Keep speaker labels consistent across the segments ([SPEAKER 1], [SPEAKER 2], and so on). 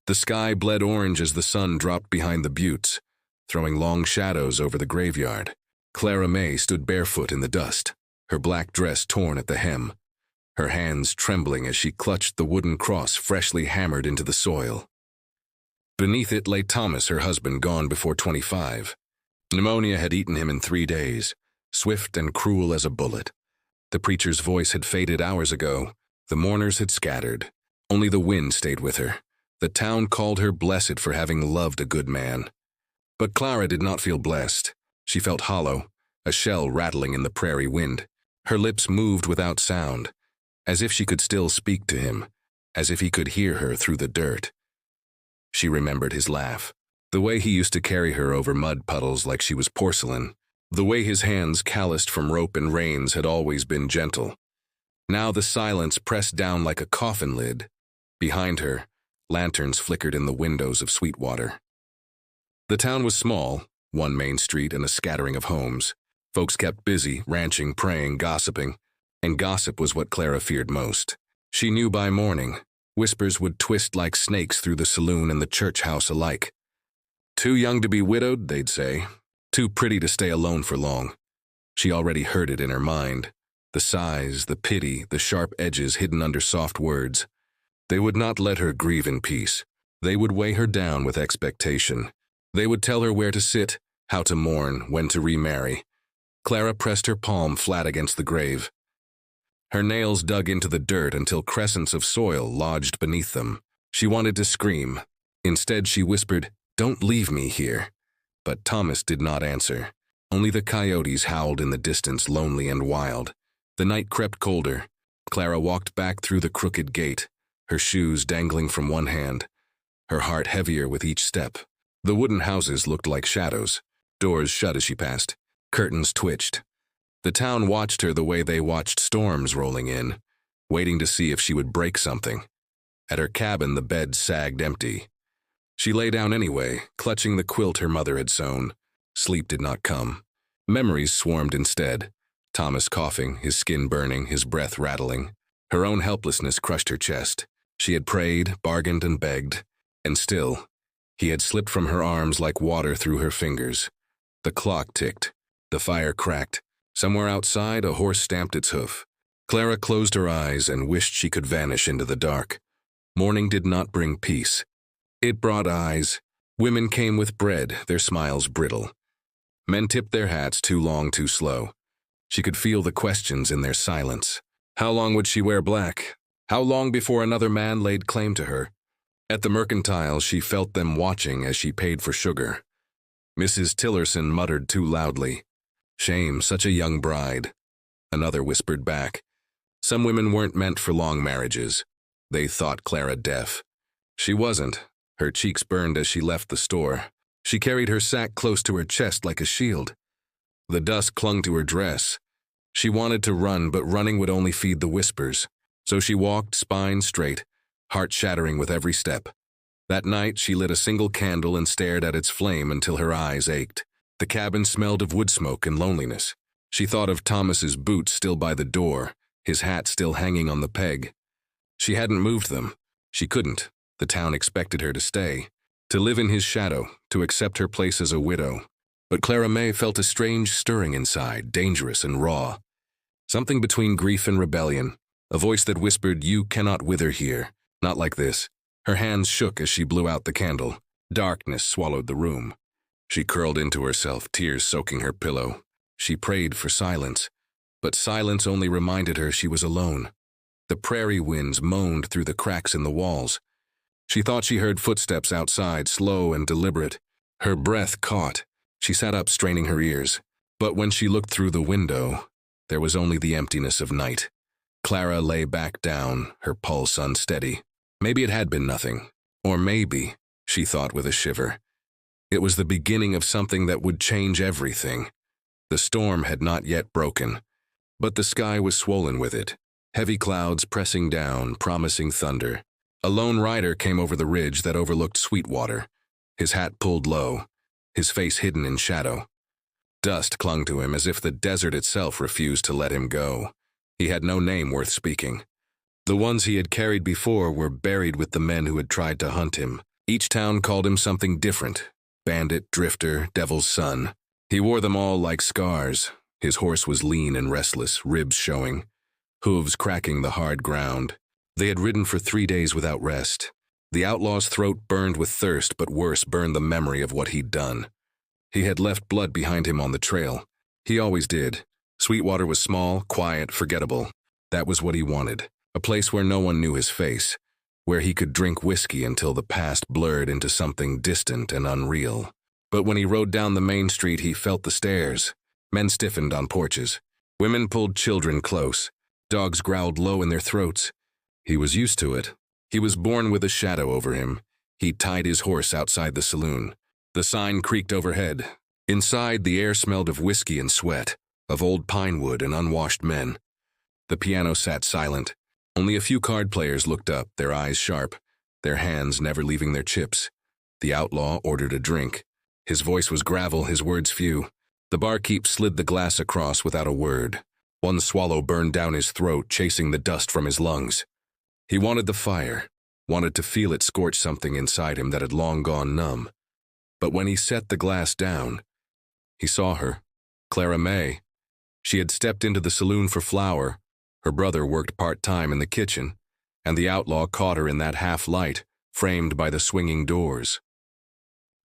[SPEAKER 1] The sky bled orange as the sun dropped behind the buttes, throwing long shadows over the graveyard. Clara May stood barefoot in the dust, her black dress torn at the hem, her hands trembling as she clutched the wooden cross freshly hammered into the soil. Beneath it lay Thomas, her husband, gone before 25. Pneumonia had eaten him in 3 days, swift and cruel as a bullet. The preacher's voice had faded hours ago. The mourners had scattered. Only the wind stayed with her. The town called her blessed for having loved a good man. But Clara did not feel blessed. She felt hollow, a shell rattling in the prairie wind. Her lips moved without sound, as if she could still speak to him, as if he could hear her through the dirt. She remembered his laugh, the way he used to carry her over mud puddles like she was porcelain, the way his hands, calloused from rope and reins, had always been gentle. Now the silence pressed down like a coffin lid. Behind her, lanterns flickered in the windows of Sweetwater. The town was small, one main street and a scattering of homes. Folks kept busy, ranching, praying, gossiping, and gossip was what Clara feared most. She knew by morning, whispers would twist like snakes through the saloon and the church house alike. Too young to be widowed, they'd say. Too pretty to stay alone for long. She already heard it in her mind. The sighs, the pity, the sharp edges hidden under soft words. They would not let her grieve in peace. They would weigh her down with expectation. They would tell her where to sit, how to mourn, when to remarry. Clara pressed her palm flat against the grave. Her nails dug into the dirt until crescents of soil lodged beneath them. She wanted to scream. Instead, she whispered, "Don't leave me here." But Thomas did not answer. Only the coyotes howled in the distance, lonely and wild. The night crept colder. Clara walked back through the crooked gate, her shoes dangling from one hand, her heart heavier with each step. The wooden houses looked like shadows. Doors shut as she passed. Curtains twitched. The town watched her the way they watched storms rolling in, waiting to see if she would break something. At her cabin, the bed sagged empty. She lay down anyway, clutching the quilt her mother had sewn. Sleep did not come. Memories swarmed instead. Thomas coughing, his skin burning, his breath rattling. Her own helplessness crushed her chest. She had prayed, bargained, and begged, and still, he had slipped from her arms like water through her fingers. The clock ticked. The fire cracked. Somewhere outside, a horse stamped its hoof. Clara closed her eyes and wished she could vanish into the dark. Morning did not bring peace. It brought eyes. Women came with bread, their smiles brittle. Men tipped their hats too long, too slow. She could feel the questions in their silence. How long would she wear black? How long before another man laid claim to her? At the mercantile, she felt them watching as she paid for sugar. Mrs. Tillerson muttered too loudly, "Shame, such a young bride." Another whispered back, "Some women weren't meant for long marriages." They thought Clara deaf. She wasn't. Her cheeks burned as she left the store. She carried her sack close to her chest like a shield. The dust clung to her dress. She wanted to run, but running would only feed the whispers. So she walked, spine straight, heart shattering with every step. That night, she lit a single candle and stared at its flame until her eyes ached. The cabin smelled of wood smoke and loneliness. She thought of Thomas's boots still by the door, his hat still hanging on the peg. She hadn't moved them. She couldn't. The town expected her to stay, to live in his shadow, to accept her place as a widow. But Clara May felt a strange stirring inside, dangerous and raw. Something between grief and rebellion. A voice that whispered, "You cannot wither here. Not like this." Her hands shook as she blew out the candle. Darkness swallowed the room. She curled into herself, tears soaking her pillow. She prayed for silence, but silence only reminded her she was alone. The prairie winds moaned through the cracks in the walls. She thought she heard footsteps outside, slow and deliberate. Her breath caught. She sat up, straining her ears. But when she looked through the window, there was only the emptiness of night. Clara lay back down, her pulse unsteady. Maybe it had been nothing. Or maybe, she thought with a shiver, it was the beginning of something that would change everything. The storm had not yet broken, but the sky was swollen with it. Heavy clouds pressing down, promising thunder. A lone rider came over the ridge that overlooked Sweetwater, his hat pulled low, his face hidden in shadow. Dust clung to him as if the desert itself refused to let him go. He had no name worth speaking. The ones he had carried before were buried with the men who had tried to hunt him. Each town called him something different: bandit, drifter, devil's son. He wore them all like scars. His horse was lean and restless, ribs showing, hooves cracking the hard ground. They had ridden for 3 days without rest. The outlaw's throat burned with thirst, but worse, burned the memory of what he'd done. He had left blood behind him on the trail. He always did. Sweetwater was small, quiet, forgettable. That was what he wanted. A place where no one knew his face, where he could drink whiskey until the past blurred into something distant and unreal. But when he rode down the main street, he felt the stares. Men stiffened on porches. Women pulled children close. Dogs growled low in their throats. He was used to it. He was born with a shadow over him. He tied his horse outside the saloon. The sign creaked overhead. Inside, the air smelled of whiskey and sweat, of old pine wood and unwashed men. The piano sat silent. Only a few card players looked up, their eyes sharp, their hands never leaving their chips. The outlaw ordered a drink. His voice was gravel, his words few. The barkeep slid the glass across without a word. One swallow burned down his throat, chasing the dust from his lungs. He wanted the fire, wanted to feel it scorch something inside him that had long gone numb. But when he set the glass down, he saw her, Clara May. She had stepped into the saloon for flour. Her brother worked part-time in the kitchen, and the outlaw caught her in that half-light, framed by the swinging doors.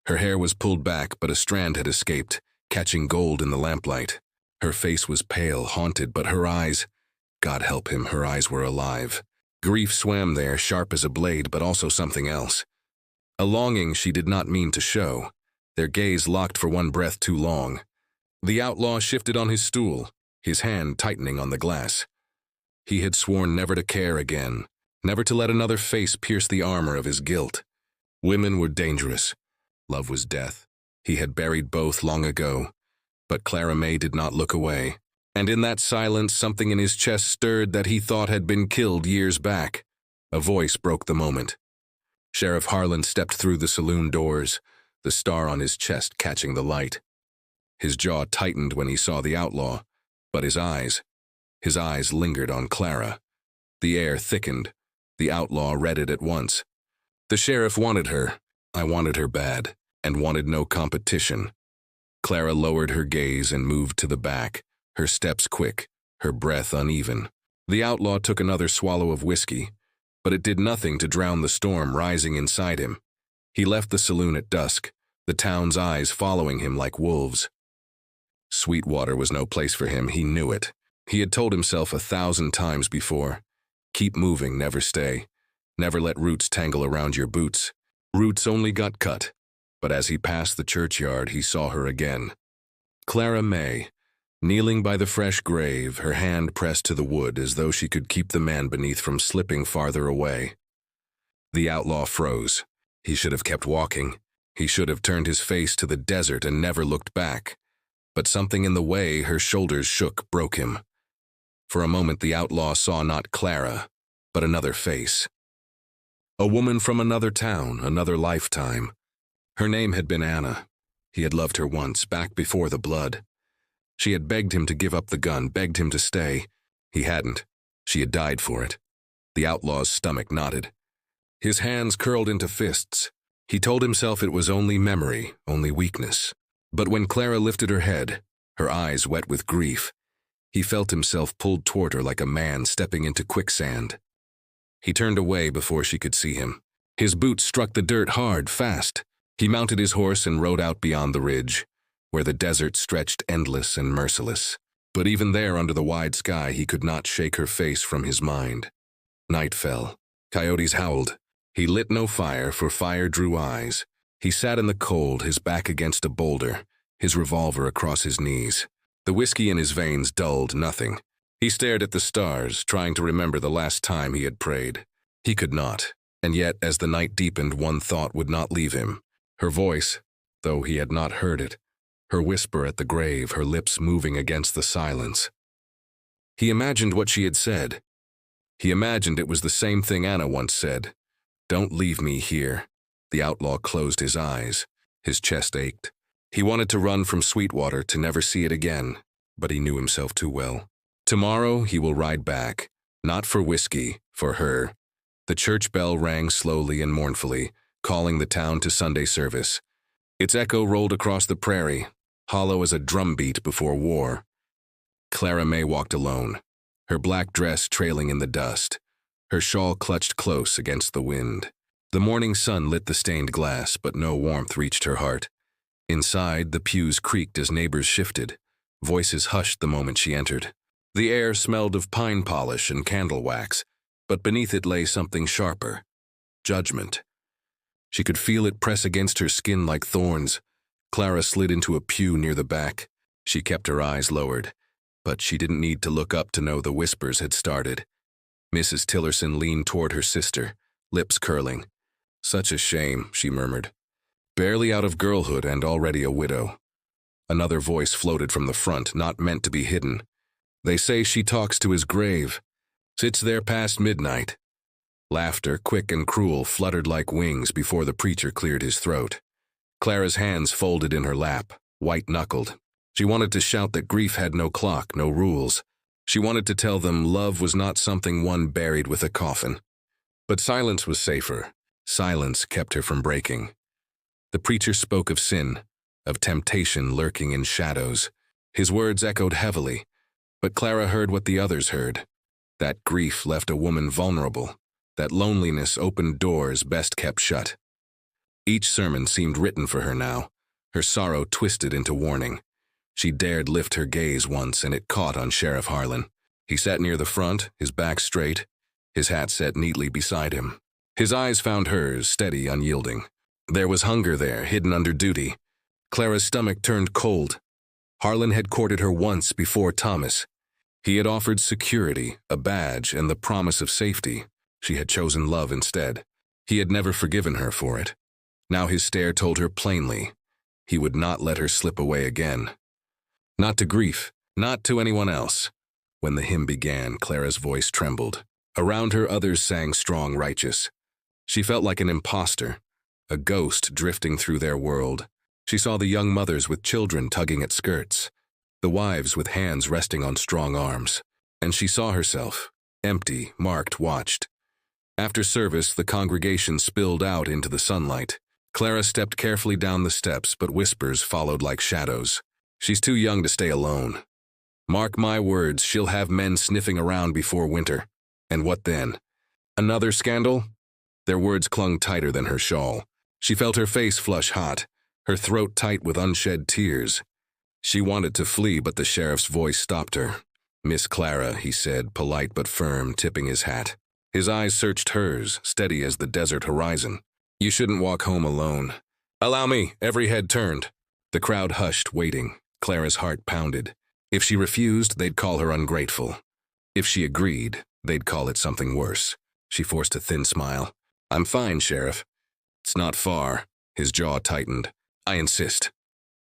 [SPEAKER 1] Her hair was pulled back, but a strand had escaped, catching gold in the lamplight. Her face was pale, haunted, but her eyes, God help him, her eyes were alive. Grief swam there, sharp as a blade, but also something else. A longing she did not mean to show. Their gaze locked for one breath too long. The outlaw shifted on his stool, his hand tightening on the glass. He had sworn never to care again, never to let another face pierce the armor of his guilt. Women were dangerous. Love was death. He had buried both long ago. But Clara May did not look away. And in that silence, something in his chest stirred that he thought had been killed years back. A voice broke the moment. Sheriff Harlan stepped through the saloon doors, the star on his chest catching the light. His jaw tightened when he saw the outlaw, but his eyes lingered on Clara. The air thickened. The outlaw read it at once. The sheriff wanted her. I wanted her bad, and wanted no competition. Clara lowered her gaze and moved to the back, her steps quick, her breath uneven. The outlaw took another swallow of whiskey, but it did nothing to drown the storm rising inside him. He left the saloon at dusk, the town's eyes following him like wolves. Sweetwater was no place for him, he knew it. He had told himself 1,000 times before. Keep moving, never stay. Never let roots tangle around your boots. Roots only got cut. But as he passed the churchyard, he saw her again. Clara May, kneeling by the fresh grave, her hand pressed to the wood as though she could keep the man beneath from slipping farther away. The outlaw froze. He should have kept walking. He should have turned his face to the desert and never looked back. But something in the way her shoulders shook broke him. For a moment the outlaw saw not Clara, but another face. A woman from another town, another lifetime. Her name had been Anna. He had loved her once, back before the blood. She had begged him to give up the gun, begged him to stay. He hadn't. She had died for it. The outlaw's stomach knotted. His hands curled into fists. He told himself it was only memory, only weakness. But when Clara lifted her head, her eyes wet with grief, he felt himself pulled toward her like a man stepping into quicksand. He turned away before she could see him. His boots struck the dirt hard, fast. He mounted his horse and rode out beyond the ridge, where the desert stretched endless and merciless. But even there under the wide sky, he could not shake her face from his mind. Night fell. Coyotes howled. He lit no fire, for fire drew eyes. He sat in the cold, his back against a boulder, his revolver across his knees. The whiskey in his veins dulled nothing. He stared at the stars, trying to remember the last time he had prayed. He could not, and yet as the night deepened, one thought would not leave him. Her voice, though he had not heard it, her whisper at the grave, her lips moving against the silence. He imagined what she had said. He imagined it was the same thing Anna once said. Don't leave me here. The outlaw closed his eyes. His chest ached. He wanted to run from Sweetwater, to never see it again, but he knew himself too well. Tomorrow he will ride back, not for whiskey, for her. The church bell rang slowly and mournfully. calling the town to Sunday service. Its echo rolled across the prairie, hollow as a drumbeat before war. Clara May walked alone, her black dress trailing in the dust, her shawl clutched close against the wind. The morning sun lit the stained glass, but no warmth reached her heart. Inside, the pews creaked as neighbors shifted. Voices hushed the moment she entered. The air smelled of pine polish and candle wax, but beneath it lay something sharper: judgment. She could feel it press against her skin like thorns. Clara slid into a pew near the back. She kept her eyes lowered, but she didn't need to look up to know the whispers had started. Mrs. Tillerson leaned toward her sister, lips curling. "Such a shame," she murmured. "Barely out of girlhood and already a widow." Another voice floated from the front, not meant to be hidden. "They say she talks to his grave. Sits there past midnight." Laughter, quick and cruel, fluttered like wings before the preacher cleared his throat. Clara's hands folded in her lap, white-knuckled. She wanted to shout that grief had no clock, no rules. She wanted to tell them love was not something one buried with a coffin. But silence was safer. Silence kept her from breaking. The preacher spoke of sin, of temptation lurking in shadows. His words echoed heavily, but Clara heard what the others heard. That grief left a woman vulnerable. That loneliness opened doors best kept shut. Each sermon seemed written for her now, her sorrow twisted into warning. She dared lift her gaze once, and it caught on Sheriff Harlan. He sat near the front, his back straight, his hat set neatly beside him. His eyes found hers, steady, unyielding. There was hunger there, hidden under duty. Clara's stomach turned cold. Harlan had courted her once before Thomas. He had offered security, a badge, and the promise of safety. She had chosen love instead. He had never forgiven her for it. Now his stare told her plainly, he would not let her slip away again. Not to grief, not to anyone else. When the hymn began, Clara's voice trembled. Around her, others sang strong, righteous. She felt like an imposter, a ghost drifting through their world. She saw the young mothers with children tugging at skirts, the wives with hands resting on strong arms. And she saw herself, empty, marked, watched. After service, the congregation spilled out into the sunlight. Clara stepped carefully down the steps, but whispers followed like shadows. She's too young to stay alone. Mark my words, she'll have men sniffing around before winter. And what then? Another scandal? Their words clung tighter than her shawl. She felt her face flush hot, her throat tight with unshed tears. She wanted to flee, but the sheriff's voice stopped her. "Miss Clara," he said, polite but firm, tipping his hat. His eyes searched hers, steady as the desert horizon. "You shouldn't walk home alone." "Allow me." Every head turned. The crowd hushed, waiting. Clara's heart pounded. If she refused, they'd call her ungrateful. If she agreed, they'd call it something worse. She forced a thin smile. "I'm fine, Sheriff." "It's not far." His jaw tightened. "I insist."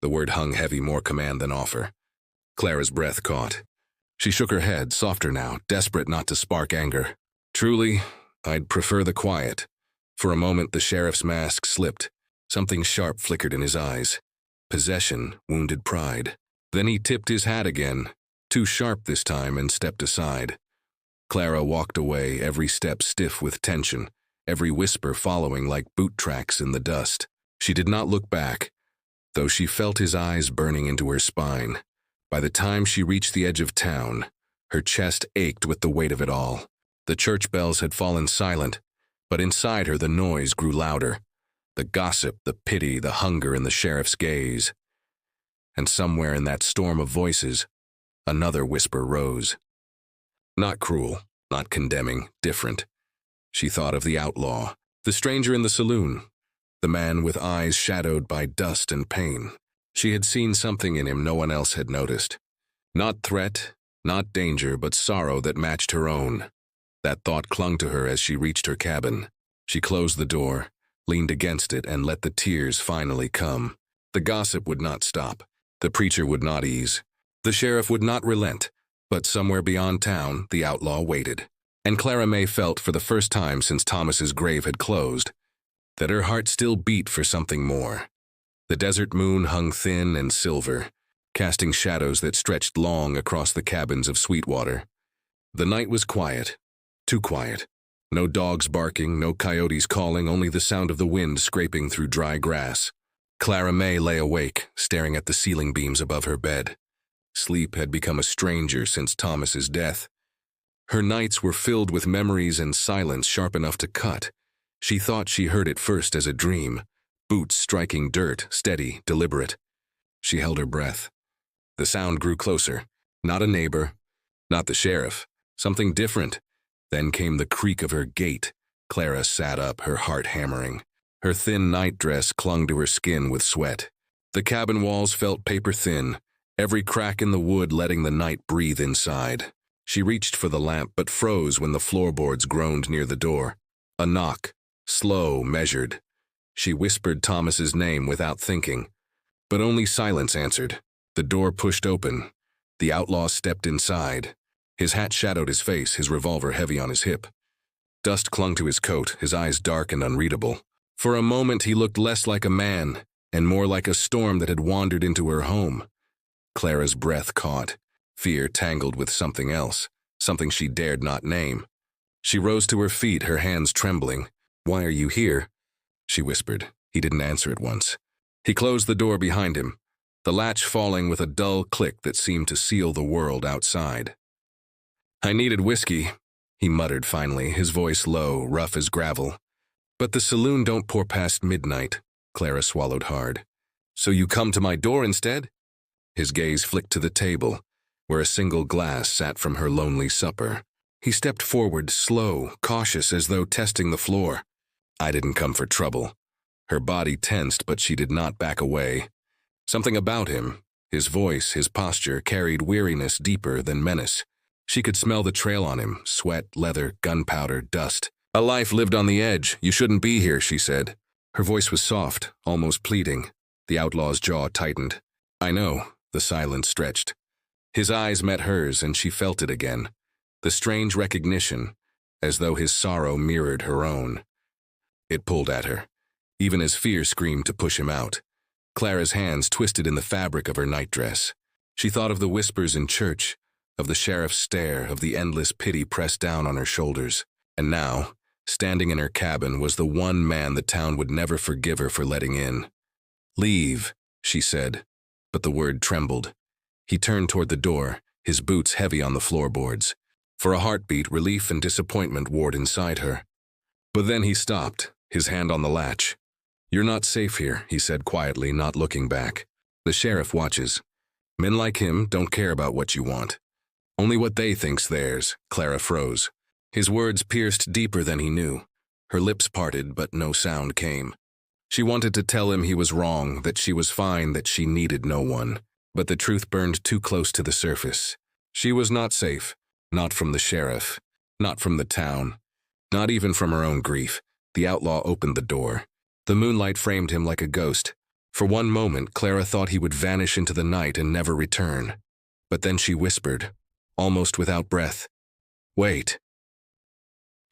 [SPEAKER 1] The word hung heavy, more command than offer. Clara's breath caught. She shook her head, softer now, desperate not to spark anger. "Truly, I'd prefer the quiet." For a moment, the sheriff's mask slipped. Something sharp flickered in his eyes. Possession wounded pride. Then he tipped his hat again, too sharp this time, and stepped aside. Clara walked away, every step stiff with tension, every whisper following like boot tracks in the dust. She did not look back, though she felt his eyes burning into her spine. By the time she reached the edge of town, her chest ached with the weight of it all. The church bells had fallen silent, but inside her the noise grew louder. The gossip, the pity, the hunger in the sheriff's gaze. And somewhere in that storm of voices, another whisper rose. Not cruel, not condemning, different. She thought of the outlaw, the stranger in the saloon, the man with eyes shadowed by dust and pain. She had seen something in him no one else had noticed. Not threat, not danger, but sorrow that matched her own. That thought clung to her as she reached her cabin. She closed the door, leaned against it, and let the tears finally come. The gossip would not stop. The preacher would not ease. The sheriff would not relent. But somewhere beyond town, the outlaw waited. And Clara May felt, for the first time since Thomas's grave had closed, that her heart still beat for something more. The desert moon hung thin and silver, casting shadows that stretched long across the cabins of Sweetwater. The night was quiet, too quiet. No dogs barking, no coyotes calling, only the sound of the wind scraping through dry grass. Clara May lay awake, staring at the ceiling beams above her bed. Sleep had become a stranger since Thomas's death. Her nights were filled with memories and silence sharp enough to cut. She thought she heard it first as a dream, boots striking dirt, steady, deliberate. She held her breath. The sound grew closer. Not a neighbor, not the sheriff, something different. Then came the creak of her gait. Clara sat up, her heart hammering. Her thin nightdress clung to her skin with sweat. The cabin walls felt paper thin, every crack in the wood letting the night breathe inside. She reached for the lamp but froze when the floorboards groaned near the door. A knock, slow, measured. She whispered Thomas's name without thinking, but only silence answered. The door pushed open. The outlaw stepped inside. His hat shadowed his face, his revolver heavy on his hip. Dust clung to his coat, his eyes dark and unreadable. For a moment he looked less like a man and more like a storm that had wandered into her home. Clara's breath caught. Fear tangled with something else, something she dared not name. She rose to her feet, her hands trembling. "Why are you here?" she whispered. He didn't answer at once. He closed the door behind him, the latch falling with a dull click that seemed to seal the world outside. "I needed whiskey," he muttered finally, his voice low, rough as gravel. "But the saloon don't pour past midnight." Clara swallowed hard. "So you come to my door instead?" His gaze flicked to the table, where a single glass sat from her lonely supper. He stepped forward, slow, cautious, as though testing the floor. "I didn't come for trouble." Her body tensed, but she did not back away. Something about him, his voice, his posture, carried weariness deeper than menace. She could smell the trail on him, sweat, leather, gunpowder, dust. "A life lived on the edge. You shouldn't be here," she said. Her voice was soft, almost pleading. The outlaw's jaw tightened. "I know." The silence stretched. His eyes met hers, and she felt it again. The strange recognition, as though his sorrow mirrored her own. It pulled at her, even as fear screamed to push him out. Clara's hands twisted in the fabric of her nightdress. She thought of the whispers in church, of the sheriff's stare, of the endless pity pressed down on her shoulders. And now, standing in her cabin, was the one man the town would never forgive her for letting in. "Leave," she said, but the word trembled. He turned toward the door, his boots heavy on the floorboards. For a heartbeat, relief and disappointment warred inside her. But then he stopped, his hand on the latch. "You're not safe here," he said quietly, not looking back. "The sheriff watches. Men like him don't care about what you want. Only what they think's theirs." Clara froze. His words pierced deeper than he knew. Her lips parted, but no sound came. She wanted to tell him he was wrong, that she was fine, that she needed no one. But the truth burned too close to the surface. She was not safe. Not from the sheriff. Not from the town. Not even from her own grief. The outlaw opened the door. The moonlight framed him like a ghost. For one moment, Clara thought he would vanish into the night and never return. But then she whispered, almost without breath, "Wait."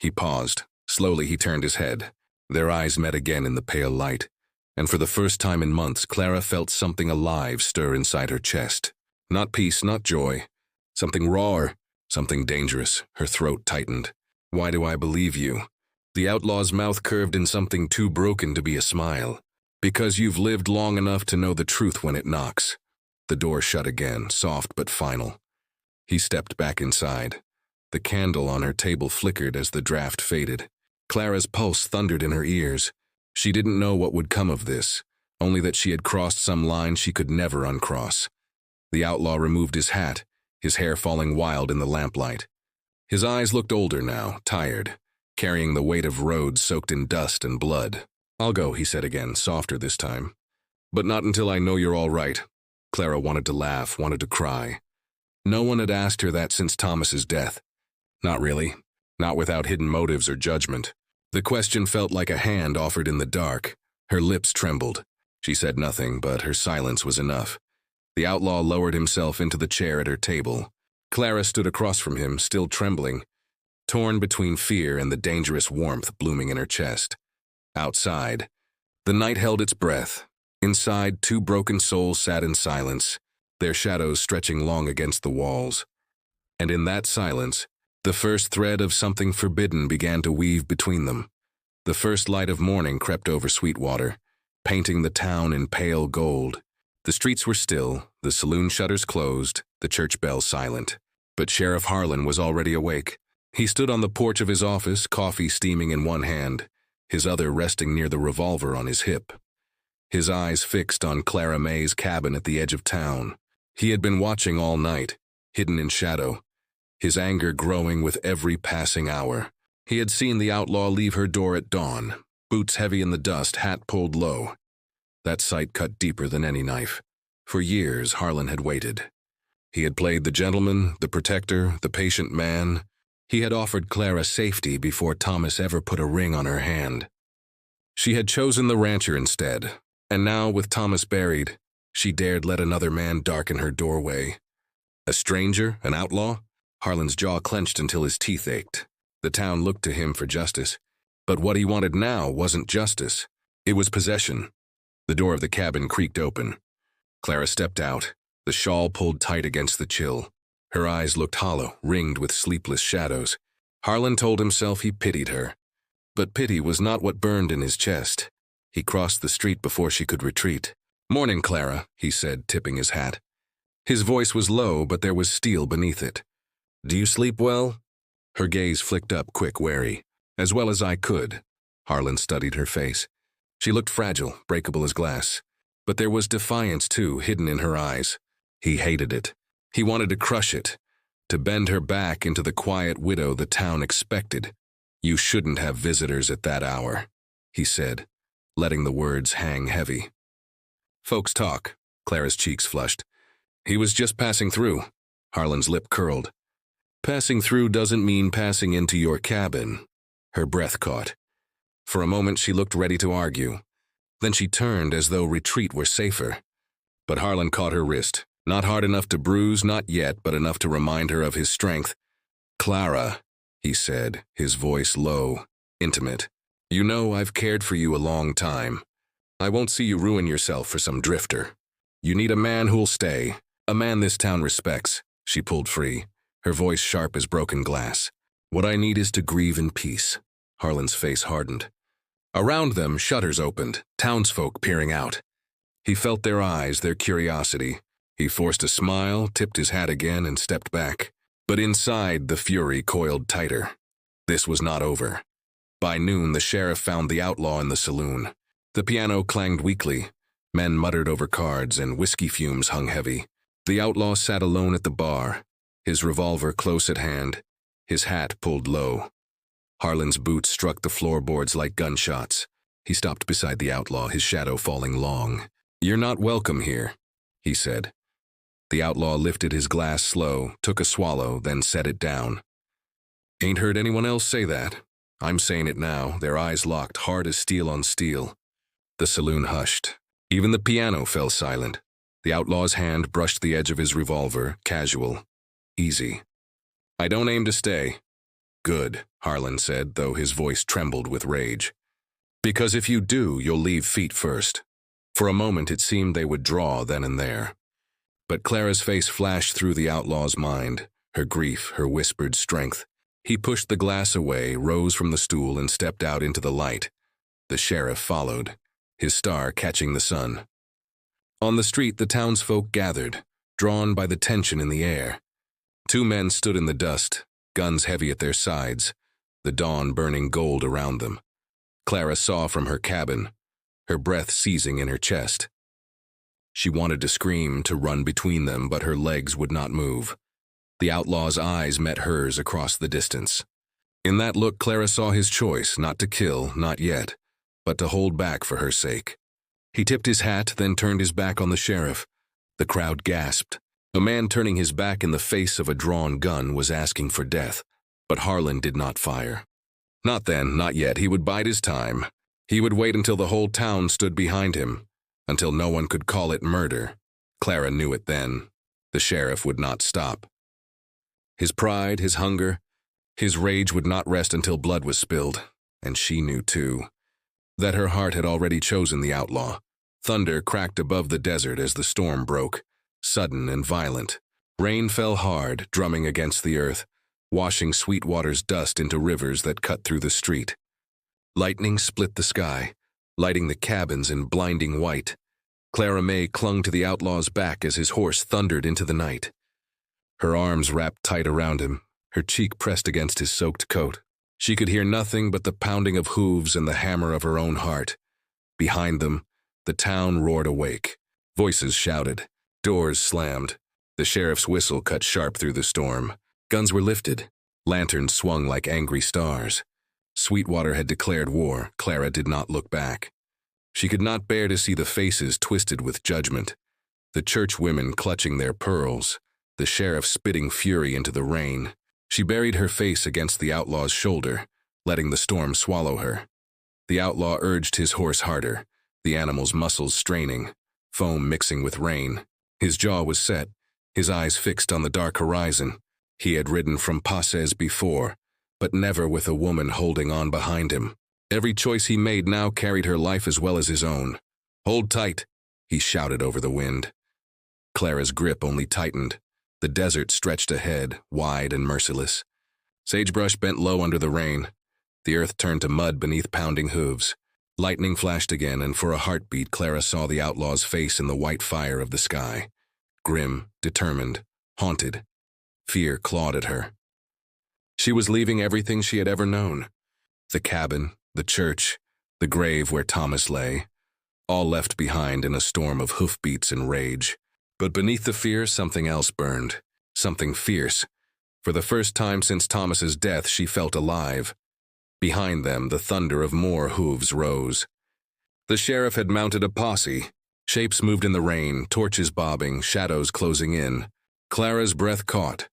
[SPEAKER 1] He paused. Slowly he turned his head. Their eyes met again in the pale light, and for the first time in months, Clara felt something alive stir inside her chest. Not peace, not joy. Something raw, something dangerous. Her throat tightened. "Why do I believe you?" The outlaw's mouth curved in something too broken to be a smile. "Because you've lived long enough to know the truth when it knocks." The door shut again, soft but final. He stepped back inside. The candle on her table flickered as the draft faded. Clara's pulse thundered in her ears. She didn't know what would come of this, only that she had crossed some line she could never uncross. The outlaw removed his hat, his hair falling wild in the lamplight. His eyes looked older now, tired, carrying the weight of roads soaked in dust and blood. "I'll go," he said again, softer this time. "But not until I know you're all right." Clara wanted to laugh, wanted to cry. No one had asked her that since Thomas's death. Not really. Not without hidden motives or judgment. The question felt like a hand offered in the dark. Her lips trembled. She said nothing, but her silence was enough. The outlaw lowered himself into the chair at her table. Clara stood across from him, still trembling, torn between fear and the dangerous warmth blooming in her chest. Outside, the night held its breath. Inside, two broken souls sat in silence, their shadows stretching long against the walls. And in that silence, The first thread of something forbidden began to weave between them. The first light of morning crept over Sweetwater, painting the town in pale gold. The streets were still, the saloon shutters closed, the church bell silent. But Sheriff Harlan was already awake. He stood on the porch of his office, coffee steaming in one hand, his other resting near the revolver on his hip. His eyes fixed on Clara May's cabin at the edge of town. He had been watching all night, hidden in shadow, his anger growing with every passing hour. He had seen the outlaw leave her door at dawn, boots heavy in the dust, hat pulled low. That sight cut deeper than any knife. For years, Harlan had waited. He had played the gentleman, the protector, the patient man. He had offered Clara safety before Thomas ever put a ring on her hand. She had chosen the rancher instead, and now, with Thomas buried, she dared let another man darken her doorway. A stranger, an outlaw? Harlan's jaw clenched until his teeth ached. The town looked to him for justice. But what he wanted now wasn't justice. It was possession. The door of the cabin creaked open. Clara stepped out, the shawl pulled tight against the chill. Her eyes looked hollow, ringed with sleepless shadows. Harlan told himself he pitied her. But pity was not what burned in his chest. He crossed the street before she could retreat. "Morning, Clara," he said, tipping his hat. His voice was low, but there was steel beneath it. "Do you sleep well?" Her gaze flicked up, quick, wary. "As well as I could." Harlan studied her face. She looked fragile, breakable as glass. But there was defiance, too, hidden in her eyes. He hated it. He wanted to crush it, to bend her back into the quiet widow the town expected. "You shouldn't have visitors at that hour," he said, letting the words hang heavy. "Folks talk." Clara's cheeks flushed. "He was just passing through." Harlan's lip curled. "Passing through doesn't mean passing into your cabin." Her breath caught. For a moment she looked ready to argue. Then she turned as though retreat were safer. But Harlan caught her wrist. Not hard enough to bruise, not yet, but enough to remind her of his strength. "Clara," he said, his voice low, intimate. "You know I've cared for you a long time. I won't see you ruin yourself for some drifter. You need a man who'll stay, a man this town respects." She pulled free, her voice sharp as broken glass. "What I need is to grieve in peace." Harlan's face hardened. Around them, shutters opened, townsfolk peering out. He felt their eyes, their curiosity. He forced a smile, tipped his hat again, and stepped back. But inside, the fury coiled tighter. This was not over. By noon, the sheriff found the outlaw in the saloon. The piano clanged weakly. Men muttered over cards, and whiskey fumes hung heavy. The outlaw sat alone at the bar, his revolver close at hand, his hat pulled low. Harlan's boots struck the floorboards like gunshots. He stopped beside the outlaw, his shadow falling long. "You're not welcome here," he said. The outlaw lifted his glass slow, took a swallow, then set it down. "Ain't heard anyone else say that. I'm saying it now," their eyes locked, hard as steel on steel. The saloon hushed. Even the piano fell silent. The outlaw's hand brushed the edge of his revolver, casual, easy. "I don't aim to stay." "Good," Harlan said, though his voice trembled with rage. "Because if you do, you'll leave feet first." For a moment it seemed they would draw then and there. But Clara's face flashed through the outlaw's mind, her grief, her whispered strength. He pushed the glass away, rose from the stool, and stepped out into the light. The sheriff followed, his star catching the sun. On the street, the townsfolk gathered, drawn by the tension in the air. Two men stood in the dust, guns heavy at their sides, the dawn burning gold around them. Clara saw from her cabin, her breath seizing in her chest. She wanted to scream, to run between them, but her legs would not move. The outlaw's eyes met hers across the distance. In that look, Clara saw his choice, not to kill, not yet, but to hold back for her sake. He tipped his hat, then turned his back on the sheriff. The crowd gasped. A man turning his back in the face of a drawn gun was asking for death, but Harlan did not fire. Not then, not yet. He would bide his time. He would wait until the whole town stood behind him, until no one could call it murder. Clara knew it then. The sheriff would not stop. His pride, his hunger, his rage would not rest until blood was spilled, and she knew too, that her heart had already chosen the outlaw. Thunder cracked above the desert as the storm broke, sudden and violent. Rain fell hard, drumming against the earth. washing Sweetwater's dust into rivers that cut through the street. Lightning split the sky, lighting the cabins in blinding white. Clara May clung to the outlaw's back as his horse thundered into the night. Her arms wrapped tight around him, her cheek pressed against his soaked coat. She could hear nothing but the pounding of hooves and the hammer of her own heart. Behind them, the town roared awake. Voices shouted. Doors slammed. The sheriff's whistle cut sharp through the storm. Guns were lifted. Lanterns swung like angry stars. Sweetwater had declared war. Clara did not look back. She could not bear to see the faces twisted with judgment. The church women clutching their pearls. The sheriff spitting fury into the rain. She buried her face against the outlaw's shoulder, letting the storm swallow her. The outlaw urged his horse harder, the animal's muscles straining, foam mixing with rain. His jaw was set, his eyes fixed on the dark horizon. He had ridden from passes before, but never with a woman holding on behind him. Every choice he made now carried her life as well as his own. "Hold tight," he shouted over the wind. Clara's grip only tightened. The desert stretched ahead, wide and merciless. Sagebrush bent low under the rain. The earth turned to mud beneath pounding hooves. Lightning flashed again, and for a heartbeat Clara saw the outlaw's face in the white fire of the sky. Grim, determined, haunted. Fear clawed at her. She was leaving everything she had ever known. The cabin, the church, the grave where Thomas lay. All left behind in a storm of hoofbeats and rage. But beneath the fear, something else burned. Something fierce. For the first time since Thomas's death, she felt alive. Behind them, the thunder of more hooves rose. The sheriff had mounted a posse. Shapes moved in the rain, torches bobbing, shadows closing in. Clara's breath caught,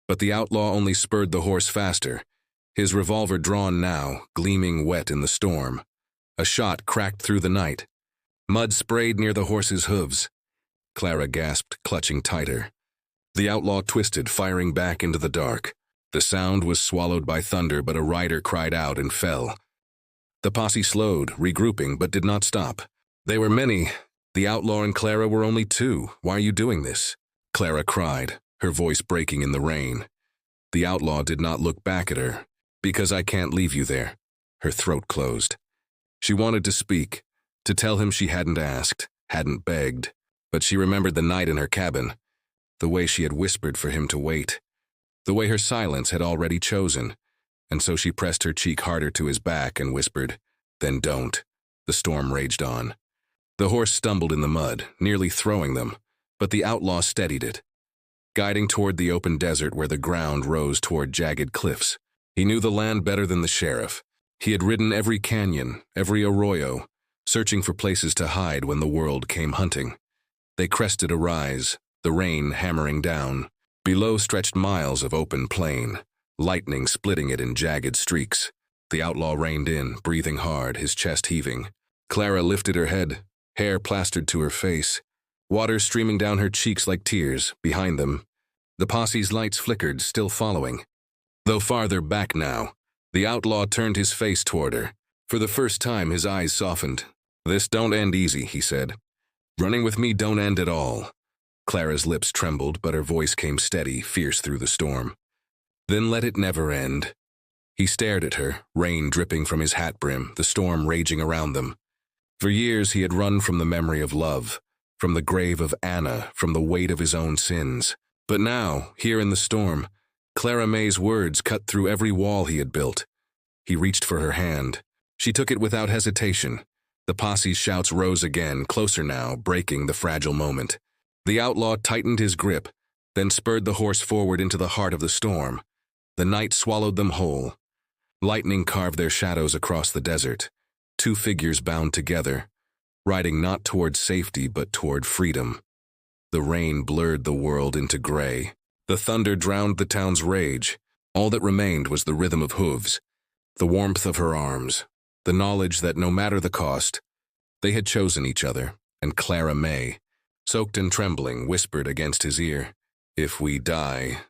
[SPEAKER 1] but the outlaw only spurred the horse faster, his revolver drawn now, gleaming wet in the storm. A shot cracked through the night. Mud sprayed near the horse's hooves. Clara gasped, clutching tighter. The outlaw twisted, firing back into the dark. The sound was swallowed by thunder, but a rider cried out and fell. The posse slowed, regrouping, but did not stop. They were many. The outlaw and Clara were only two. "Why are you doing this?" Clara cried, her voice breaking in the rain. The outlaw did not look back at her. "Because I can't leave you there." Her throat closed. She wanted to speak, to tell him she hadn't asked, hadn't begged. But she remembered the night in her cabin, the way she had whispered for him to wait, the way her silence had already chosen, and so she pressed her cheek harder to his back and whispered, "Then don't." The storm raged on. The horse stumbled in the mud, nearly throwing them, but the outlaw steadied it, guiding toward the open desert where the ground rose toward jagged cliffs. He knew the land better than the sheriff. He had ridden every canyon, every arroyo, searching for places to hide when the world came hunting. They crested a rise, the rain hammering down. Below stretched miles of open plain, lightning splitting it in jagged streaks. The outlaw reined in, breathing hard, his chest heaving. Clara lifted her head, hair plastered to her face, water streaming down her cheeks like tears. Behind them, the posse's lights flickered, still following. Though farther back now, the outlaw turned his face toward her. For the first time, his eyes softened. "This don't end easy," he said. "Running with me don't end at all." Clara's lips trembled, but her voice came steady, fierce through the storm. "Then let it never end." He stared at her, rain dripping from his hat brim, the storm raging around them. For years he had run from the memory of love, from the grave of Anna, from the weight of his own sins. But now, here in the storm, Clara May's words cut through every wall he had built. He reached for her hand. She took it without hesitation. The posse's shouts rose again, closer now, breaking the fragile moment. The outlaw tightened his grip, then spurred the horse forward into the heart of the storm. The night swallowed them whole. Lightning carved their shadows across the desert. Two figures bound together, riding not toward safety but toward freedom. The rain blurred the world into gray. The thunder drowned the town's rage. All that remained was the rhythm of hooves, the warmth of her arms, the knowledge that no matter the cost, they had chosen each other, and Clara May, soaked and trembling, whispered against his ear, "If we die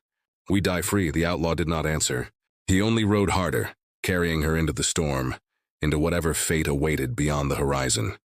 [SPEAKER 1] free." The outlaw did not answer. He only rode harder, carrying her into the storm, into whatever fate awaited beyond the horizon.